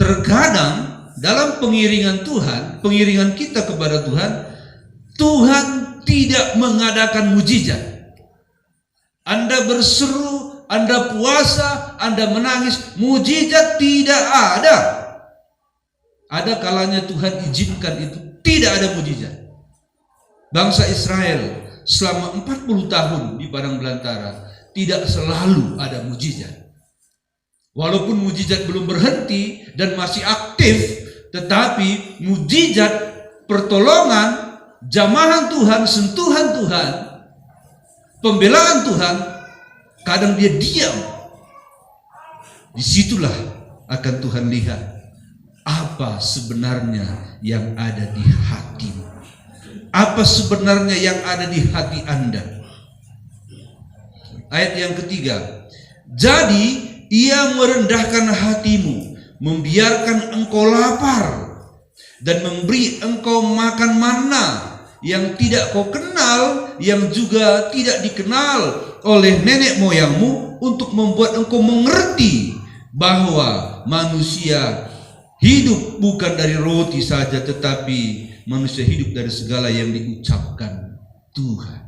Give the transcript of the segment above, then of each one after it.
Terkadang dalam pengiringan Tuhan, pengiringan kita kepada Tuhan, Tuhan tidak mengadakan mujizat. Anda berseru, Anda puasa, Anda menangis, mujizat tidak ada. Ada kalanya Tuhan izinkan itu, tidak ada mujizat. Bangsa Israel selama 40 tahun di padang belantara tidak selalu ada mujizat. Walaupun mujizat belum berhenti dan masih aktif, tetapi mujizat, pertolongan, jamahan Tuhan, sentuhan Tuhan, pembelaan Tuhan, kadang dia diam. Disitulah akan Tuhan lihat apa sebenarnya yang ada di hatimu. Apa sebenarnya yang ada di hati Anda. Ayat yang ketiga, jadi ia merendahkan hatimu, membiarkan engkau lapar, dan memberi engkau makan mana yang tidak kau kenal, yang juga tidak dikenal oleh nenek moyangmu, untuk membuat engkau mengerti bahwa manusia hidup bukan dari roti saja, tetapi manusia hidup dari segala yang diucapkan Tuhan.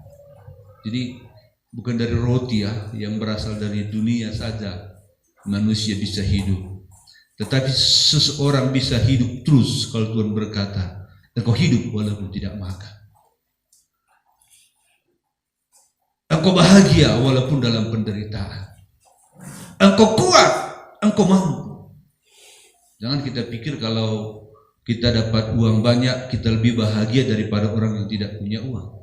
Jadi bukan dari roti yang berasal dari dunia saja manusia bisa hidup, tetapi seseorang bisa hidup terus kalau Tuhan berkata, engkau hidup walaupun tidak makan. Engkau bahagia walaupun dalam penderitaan. Engkau kuat, engkau mampu. Jangan kita pikir kalau kita dapat uang banyak, kita lebih bahagia daripada orang yang tidak punya uang.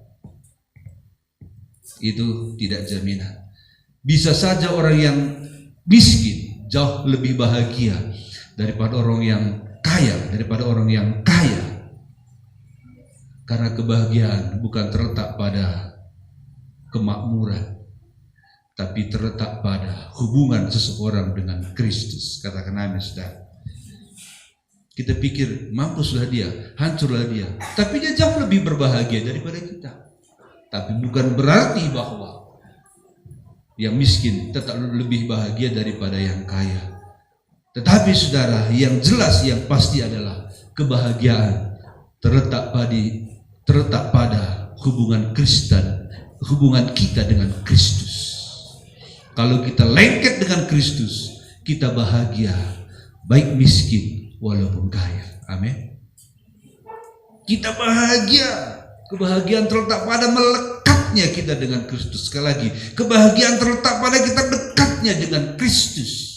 Itu tidak jaminan. Bisa saja orang yang miskin jauh lebih bahagia daripada orang yang kaya, karena kebahagiaan bukan terletak pada kemakmuran, tapi terletak pada hubungan seseorang dengan Kristus. Katakan amin, saudara. Kita pikir mampuslah dia, hancurlah dia, tapi dia jauh lebih berbahagia daripada kita. Tapi bukan berarti bahwa yang miskin tetap lebih bahagia daripada yang kaya. Tetapi saudara, yang jelas, yang pasti adalah kebahagiaan terletak pada hubungan Kristen, hubungan kita dengan Kristus. Kalau kita lengket dengan Kristus, kita bahagia, baik miskin walaupun kaya. Amin. Kita bahagia. Kebahagiaan terletak pada melekatnya kita dengan Kristus. Sekali lagi, kebahagiaan terletak pada kita dekatnya dengan Kristus.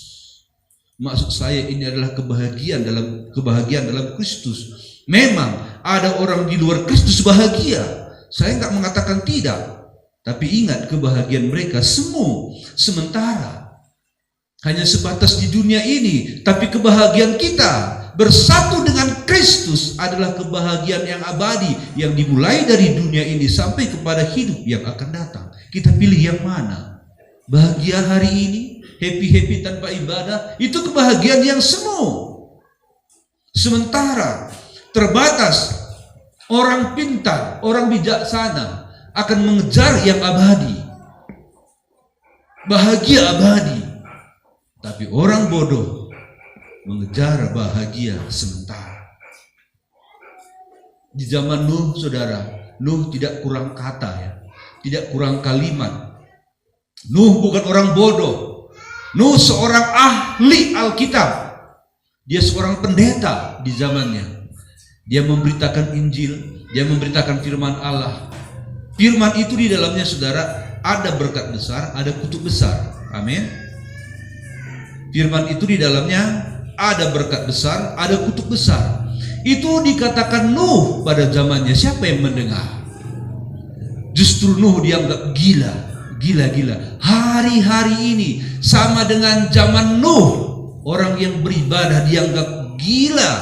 Maksud saya ini adalah kebahagiaan dalam Kristus. Memang ada orang di luar Kristus bahagia. Saya enggak mengatakan tidak. Tapi ingat, kebahagiaan mereka semu sementara. Hanya sebatas di dunia ini. Tapi kebahagiaan kita bersatu dengan Kristus adalah kebahagiaan yang abadi, yang dimulai dari dunia ini sampai kepada hidup yang akan datang. Kita pilih yang mana? Bahagia hari ini, happy tanpa ibadah, itu kebahagiaan yang semu. Sementara terbatas. Orang pintar, orang bijaksana akan mengejar yang abadi, bahagia abadi. Tapi orang bodoh mengejar bahagia sementara. Di zaman Nuh, saudara, Nuh tidak kurang kata, tidak kurang kalimat. Nuh bukan orang bodoh. Nuh seorang ahli Alkitab. Dia seorang pendeta di zamannya. Dia memberitakan Injil, dia memberitakan firman Allah. Firman itu di dalamnya, saudara, ada berkat besar, ada kutuk besar. Amin. Firman itu di dalamnya ada berkat besar, ada kutuk besar. Itu dikatakan Nuh pada zamannya. Siapa yang mendengar? Justru Nuh dianggap gila. Hari-hari ini sama dengan zaman Nuh. Orang yang beribadah dianggap gila,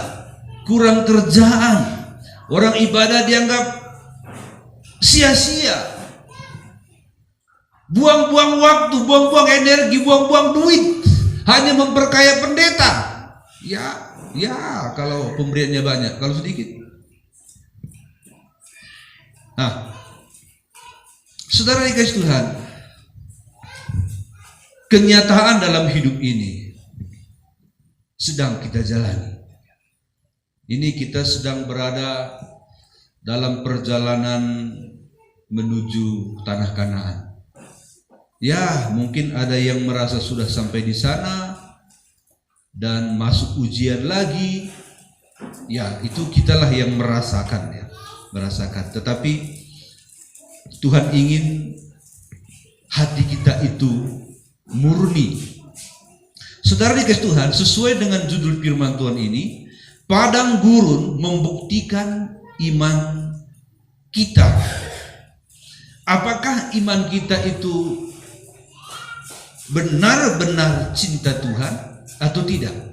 kurang kerjaan. Orang ibadah dianggap sia-sia. Buang-buang waktu, buang-buang energi, buang-buang duit, hanya memperkaya pendeta. Ya, kalau pemberiannya banyak, kalau sedikit. Nah, saudara dikasih Tuhan, kenyataan dalam hidup ini, sedang kita jalani. Ini kita sedang berada dalam perjalanan menuju tanah Kanaan. Ya, mungkin ada yang merasa sudah sampai di sana dan masuk ujian lagi. Ya, itu kitalah yang merasakan ya, merasakan. Tetapi Tuhan ingin hati kita itu murni. Saudara dikasih Tuhan, sesuai dengan judul firman Tuhan ini, padang gurun membuktikan iman kita. Apakah iman kita itu benar-benar cinta Tuhan atau tidak?